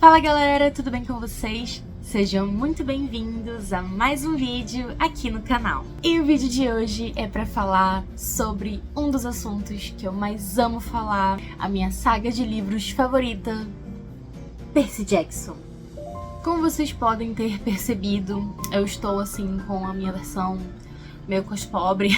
Fala galera, tudo bem com vocês? Sejam muito bem-vindos a mais um vídeo aqui no canal. E o vídeo de hoje é para falar sobre um dos assuntos que eu mais amo falar, a minha saga de livros favorita, Percy Jackson. Como vocês podem ter percebido, eu estou assim com a minha versão meio cospobre.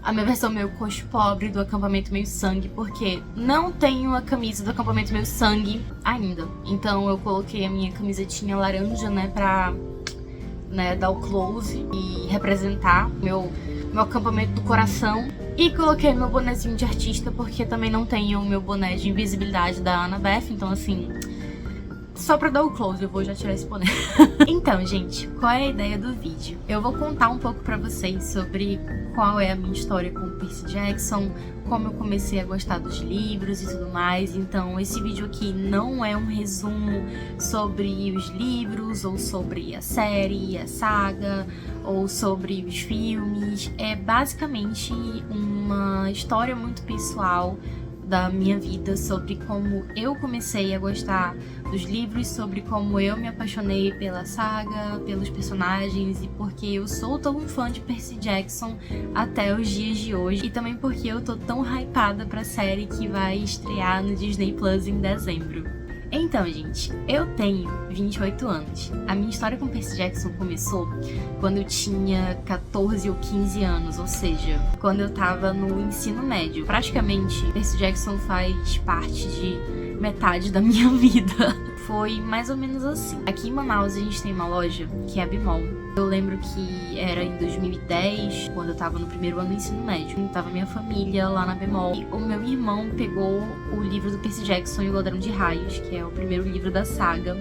A minha versão meio cospobre do acampamento meio sangue, porque não tenho a camisa do acampamento meio sangue ainda. Então eu coloquei a minha camisetinha laranja, pra dar o close e representar meu acampamento do coração. E coloquei meu bonezinho de artista, porque também não tenho o meu boné de invisibilidade da Annabeth, então assim, só pra dar o close, eu vou já tirar esse boné. Então, gente, qual é a ideia do vídeo? Eu vou contar um pouco pra vocês sobre qual é a minha história com Percy Jackson, como eu comecei a gostar dos livros e tudo mais. Então, esse vídeo aqui não é um resumo sobre os livros, ou sobre a série, a saga, ou sobre os filmes. É basicamente uma história muito pessoal da minha vida, sobre como eu comecei a gostar dos livros, sobre como eu me apaixonei pela saga, pelos personagens e porque eu sou tão fã de Percy Jackson até os dias de hoje, e também porque eu tô tão hypada pra série que vai estrear no Disney Plus em dezembro. Então, gente, eu tenho 28 anos. A minha história com Percy Jackson começou quando eu tinha 14 ou 15 anos, ou seja, quando eu tava no ensino médio. Praticamente, Percy Jackson faz parte de metade da minha vida. Foi mais ou menos assim. Aqui em Manaus a gente tem uma loja que é a Bemol. Eu lembro que era em 2010, quando eu tava no primeiro ano do ensino médio. Tava minha família lá na Bemol. E o meu irmão pegou o livro do Percy Jackson e o Ladrão de Raios, que é o primeiro livro da saga,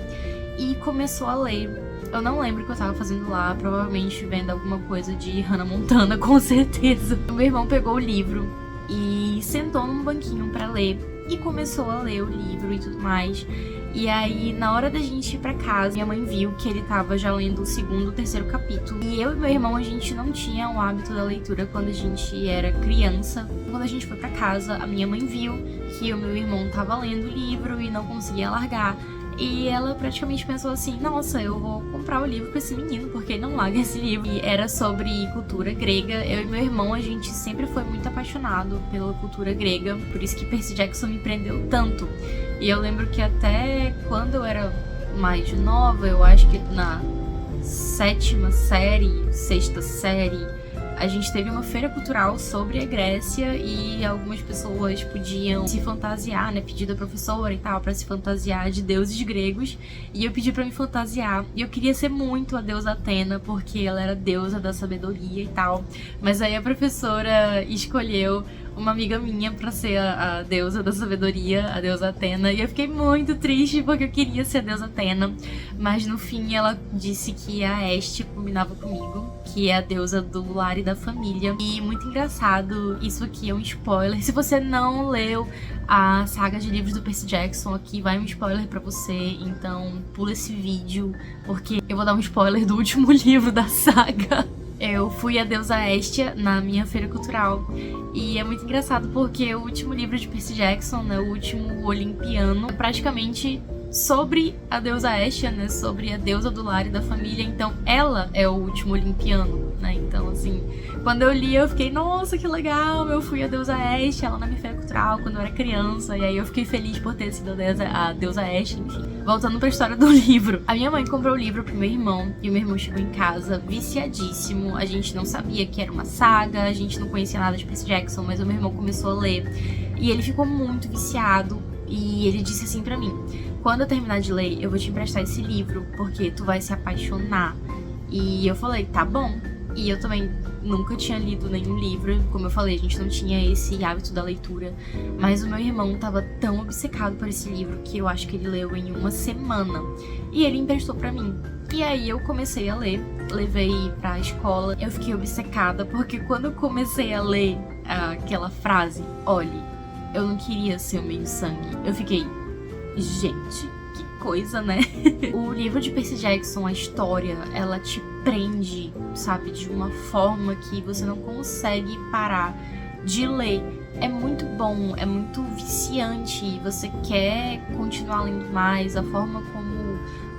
e começou a ler. Eu não lembro o que eu tava fazendo lá, provavelmente vendo alguma coisa de Hannah Montana, com certeza. O meu irmão pegou o livro e sentou num banquinho pra ler e começou a ler o livro e tudo mais. E aí, na hora da gente ir pra casa, minha mãe viu que ele tava já lendo o segundo, o terceiro capítulo. E eu e meu irmão, a gente não tinha o hábito da leitura quando a gente era criança. Quando a gente foi pra casa, a minha mãe viu que o meu irmão tava lendo o livro e não conseguia largar. E ela praticamente pensou assim, nossa, eu vou comprar o livro pra esse menino, porque ele não larga esse livro. E era sobre cultura grega. Eu e meu irmão, a gente sempre foi muito apaixonado pela cultura grega. Por isso que Percy Jackson me prendeu tanto. E eu lembro que até quando eu era mais nova, eu acho que na sexta série, a gente teve uma feira cultural sobre a Grécia e algumas pessoas podiam se fantasiar, pedir da professora e tal, pra se fantasiar de deuses gregos. E eu pedi pra me fantasiar. E eu queria ser muito a deusa Atena, porque ela era deusa da sabedoria e tal. Mas aí a professora escolheu uma amiga minha pra ser a deusa da sabedoria, a deusa Atena, e eu fiquei muito triste porque eu queria ser a deusa Atena, mas no fim ela disse que a Este combinava comigo, que é a deusa do lar e da família. E muito engraçado, isso aqui é um spoiler, se você não leu a saga de livros do Percy Jackson, aqui vai um spoiler pra você, então pula esse vídeo, porque eu vou dar um spoiler do último livro da saga. Eu fui a deusa Hestia na minha feira cultural. E é muito engraçado porque o último livro de Percy Jackson, o último Olimpiano, é praticamente sobre a deusa Hestia, sobre a deusa do lar e da família. Então ela é o último Olimpiano, Então assim, quando eu li eu fiquei, nossa, que legal, eu fui a deusa Hestia lá na minha feira cultural quando eu era criança. E aí eu fiquei feliz por ter sido a deusa Hestia, enfim. Voltando pra história do livro. A minha mãe comprou o livro pro meu irmão, e o meu irmão chegou em casa viciadíssimo. A gente não sabia que era uma saga, a gente não conhecia nada de Percy Jackson, mas o meu irmão começou a ler. E ele ficou muito viciado, e ele disse assim pra mim, quando eu terminar de ler, eu vou te emprestar esse livro, porque tu vai se apaixonar. E eu falei, tá bom. E eu também nunca tinha lido nenhum livro, como eu falei, a gente não tinha esse hábito da leitura. Mas o meu irmão tava tão obcecado por esse livro que eu acho que ele leu em uma semana. E ele emprestou pra mim. E aí eu comecei a ler, levei pra escola. Eu fiquei obcecada, porque quando eu comecei a ler aquela frase, olhe, eu não queria ser o meio sangue, eu fiquei, gente, que coisa, O livro de Percy Jackson, a história, ela te prende, sabe, de uma forma que você não consegue parar de ler. é muito bom, é muito viciante, você quer continuar lendo mais, a forma como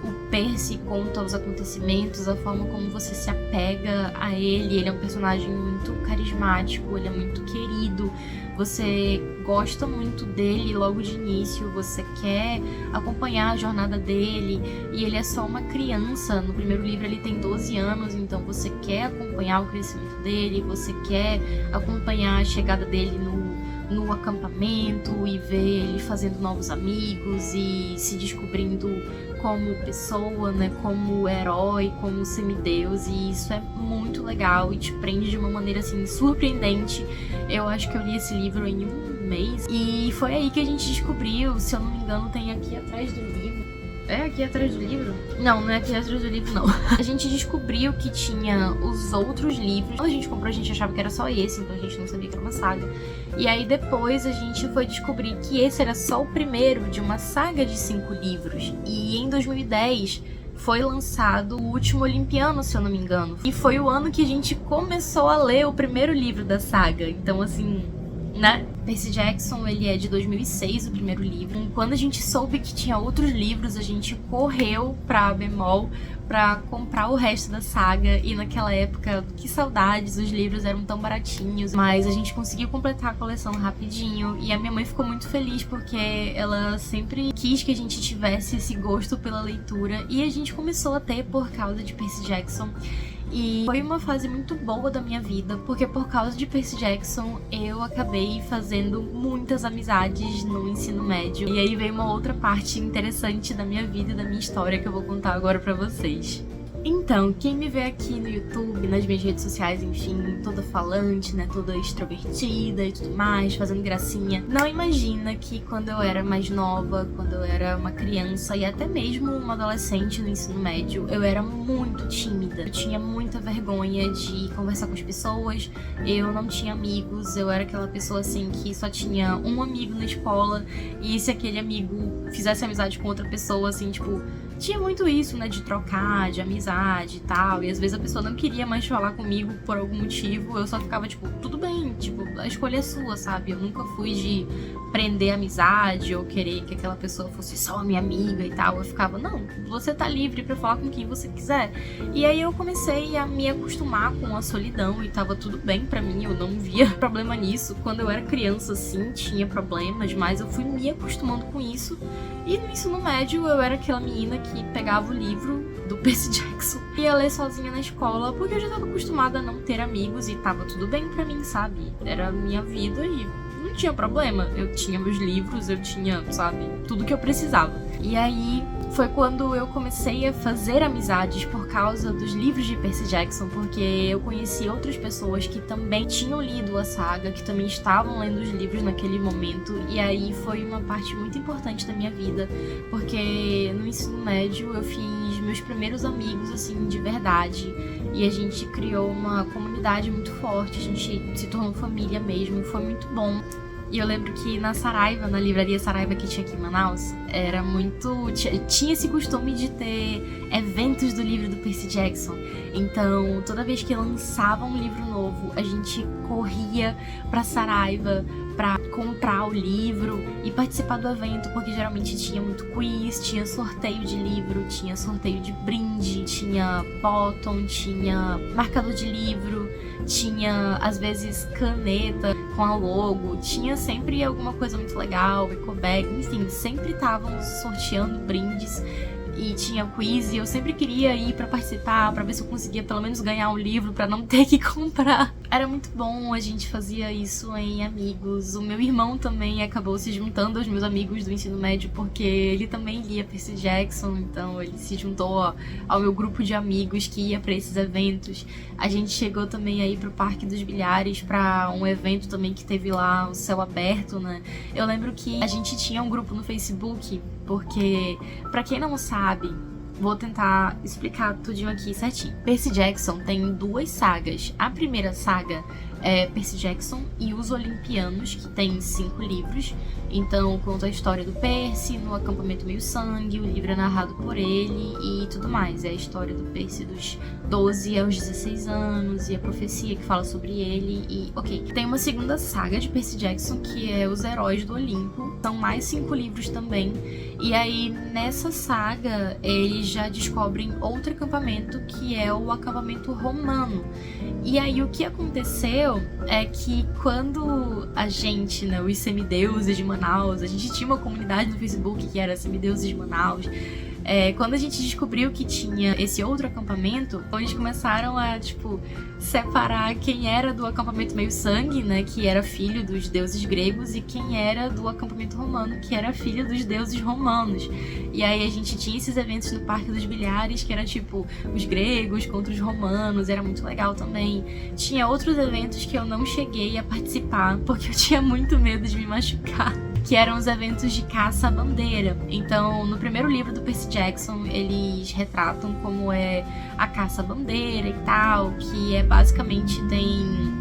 o Percy conta os acontecimentos, a forma como você se apega a ele é um personagem muito carismático, ele é muito querido, você gosta muito dele logo de início, você quer acompanhar a jornada dele, e ele é só uma criança, no primeiro livro ele tem 12 anos, então você quer acompanhar o crescimento dele, você quer acompanhar a chegada dele no acampamento e ver ele fazendo novos amigos e se descobrindo como pessoa, né, como herói, como semideus, e isso é muito legal e te prende de uma maneira assim surpreendente. Eu acho que eu li esse livro em um mês e foi aí que a gente descobriu, se eu não me engano tem aqui atrás do livro. É aqui atrás do livro? Não, não é aqui atrás do livro, não. A gente descobriu que tinha os outros livros. Quando a gente comprou, a gente achava que era só esse, então a gente não sabia que era uma saga. E aí depois a gente foi descobrir que esse era só o primeiro de uma saga de 5 livros. E em 2010 foi lançado o Último Olimpiano, se eu não me engano. E foi o ano que a gente começou a ler o primeiro livro da saga. Então, assim, né? Percy Jackson, ele é de 2006, o primeiro livro. Quando a gente soube que tinha outros livros, a gente correu pra Bemol pra comprar o resto da saga. E naquela época, que saudades, os livros eram tão baratinhos. Mas a gente conseguiu completar a coleção rapidinho. E a minha mãe ficou muito feliz, porque ela sempre quis que a gente tivesse esse gosto pela leitura. E a gente começou a ter por causa de Percy Jackson. E foi uma fase muito boa da minha vida, porque por causa de Percy Jackson eu acabei fazendo muitas amizades no ensino médio. E aí veio uma outra parte interessante da minha vida e da minha história que eu vou contar agora pra vocês. Então, quem me vê aqui no YouTube, nas minhas redes sociais, enfim, toda falante, né, toda extrovertida e tudo mais, fazendo gracinha, não imagina que quando eu era mais nova, quando eu era uma criança e até mesmo uma adolescente no ensino médio, eu era muito tímida. Eu tinha muita vergonha de conversar com as pessoas, eu não tinha amigos, eu era aquela pessoa assim que só tinha um amigo na escola, e se aquele amigo fizesse amizade com outra pessoa, assim, tipo, tinha muito isso, né, de trocar, de amizade e tal, e às vezes a pessoa não queria mais falar comigo por algum motivo, eu só ficava tipo, tudo bem, tipo, a escolha é sua, sabe? Eu nunca fui de prender a amizade ou querer que aquela pessoa fosse só a minha amiga e tal, eu ficava, não, você tá livre pra falar com quem você quiser. E aí eu comecei a me acostumar com a solidão e tava tudo bem pra mim, eu não via problema nisso. Quando eu era criança, sim, tinha problemas, mas eu fui me acostumando com isso. E no ensino médio eu era aquela menina que pegava o livro do Percy Jackson e ia ler sozinha na escola, porque eu já tava acostumada a não ter amigos e tava tudo bem pra mim, sabe? Era a minha vida e não tinha problema. Eu tinha meus livros, eu tinha, sabe, tudo que eu precisava. E aí foi quando eu comecei a fazer amizades por causa dos livros de Percy Jackson, porque eu conheci outras pessoas que também tinham lido a saga, que também estavam lendo os livros naquele momento, e aí foi uma parte muito importante da minha vida, porque no ensino médio eu fiz meus primeiros amigos, assim, de verdade, e a gente criou uma comunidade muito forte, a gente se tornou família mesmo, foi muito bom. E eu lembro que na Saraiva, na livraria Saraiva que tinha aqui em Manaus, era muito... tinha esse costume de ter eventos do livro do Percy Jackson. Então, toda vez que lançava um livro novo, a gente corria pra Saraiva pra comprar o livro e participar do evento, porque geralmente tinha muito quiz, tinha sorteio de livro, tinha sorteio de brinde, tinha bottom, tinha marcador de livro, tinha às vezes caneta com a logo, tinha sempre alguma coisa muito legal, eco bag, enfim, sempre estavam sorteando brindes. E tinha quiz e eu sempre queria ir pra participar, pra ver se eu conseguia pelo menos ganhar um livro pra não ter que comprar. Era muito bom, a gente fazia isso em amigos. O meu irmão também acabou se juntando aos meus amigos do ensino médio, porque ele também lia Percy Jackson, então ele se juntou ao meu grupo de amigos que ia pra esses eventos. A gente chegou também aí pro Parque dos Bilhares pra um evento também que teve lá, o Céu Aberto, né? Eu lembro que a gente tinha um grupo no Facebook, porque, pra quem não sabe, vou tentar explicar tudinho aqui certinho. Percy Jackson tem 2 sagas. A primeira saga é Percy Jackson e os Olimpianos, que tem 5 livros. Então conta a história do Percy no acampamento meio-sangue, o livro é narrado por ele e tudo mais. É a história do Percy dos 12 aos 16 anos e a profecia que fala sobre ele e ok. Tem uma segunda saga de Percy Jackson que é Os Heróis do Olimpo. São mais 5 livros também. E aí nessa saga eles já descobrem outro acampamento que é o acampamento romano. E aí o que aconteceu é que quando a gente, né, os semideuses de Manaus, a gente tinha uma comunidade no Facebook que era Semideuses de Manaus. Quando a gente descobriu que tinha esse outro acampamento, eles começaram a, separar quem era do acampamento meio-sangue, né, que era filho dos deuses gregos, e quem era do acampamento romano, que era filho dos deuses romanos. E aí a gente tinha esses eventos no Parque dos Bilhares, que era os gregos contra os romanos, era muito legal também. Tinha outros eventos que eu não cheguei a participar, porque eu tinha muito medo de me machucar, que eram os eventos de caça à bandeira. Então, no primeiro livro do Percy Jackson, eles retratam como é a caça à bandeira e tal, que basicamente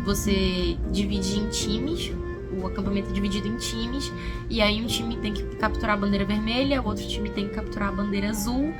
você divide em times, o acampamento é dividido em times, e aí um time tem que capturar a bandeira vermelha, o outro time tem que capturar a bandeira azul,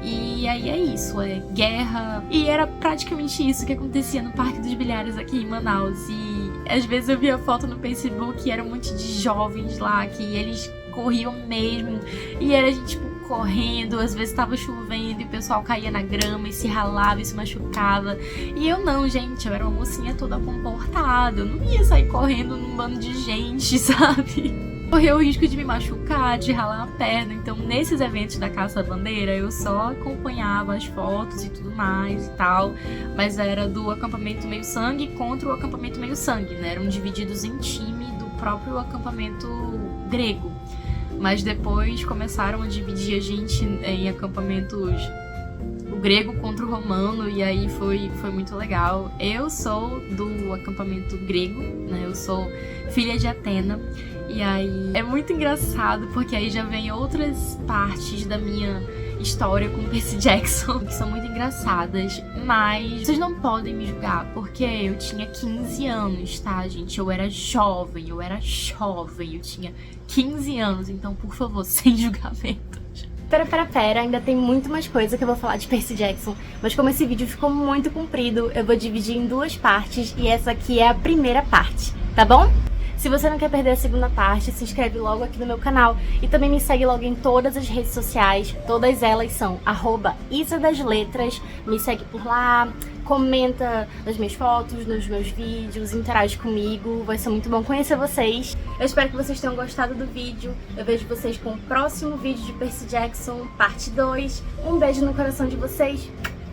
e aí é isso, é guerra. E era praticamente isso que acontecia no Parque dos Bilhares aqui em Manaus, e às vezes eu via foto no Facebook e era um monte de jovens lá, que eles corriam mesmo, e era a gente, correndo, às vezes tava chovendo e o pessoal caía na grama e se ralava e se machucava. E eu não, gente, eu era uma mocinha toda comportada, eu não ia sair correndo num bando de gente, sabe? Correr o risco de me machucar, de ralar a perna. Então, nesses eventos da caça à bandeira, eu só acompanhava as fotos e tudo mais e tal, mas era do acampamento meio-sangue contra o acampamento meio-sangue, né? Eram divididos em time do próprio acampamento grego. Mas depois começaram a dividir a gente em acampamentos, o grego contra o romano, e aí foi muito legal. Eu sou do acampamento grego, né? Eu sou filha de Atena, e aí é muito engraçado, porque aí já vem outras partes da minha história com Percy Jackson, que são muito engraçadas, mas vocês não podem me julgar, porque eu tinha 15 anos, tá, gente? Eu era jovem, eu tinha 15 anos, então, por favor, sem julgamentos. Pera, ainda tem muito mais coisa que eu vou falar de Percy Jackson, mas como esse vídeo ficou muito comprido, eu vou dividir em 2 partes, e essa aqui é a primeira parte, tá bom? Se você não quer perder a segunda parte, se inscreve logo aqui no meu canal e também me segue logo em todas as redes sociais. Todas elas são @IsaDasLetras. Me segue por lá, comenta nas minhas fotos, nos meus vídeos, interage comigo. Vai ser muito bom conhecer vocês. Eu espero que vocês tenham gostado do vídeo. Eu vejo vocês com o próximo vídeo de Percy Jackson, parte 2. Um beijo no coração de vocês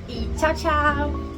e tchau, tchau!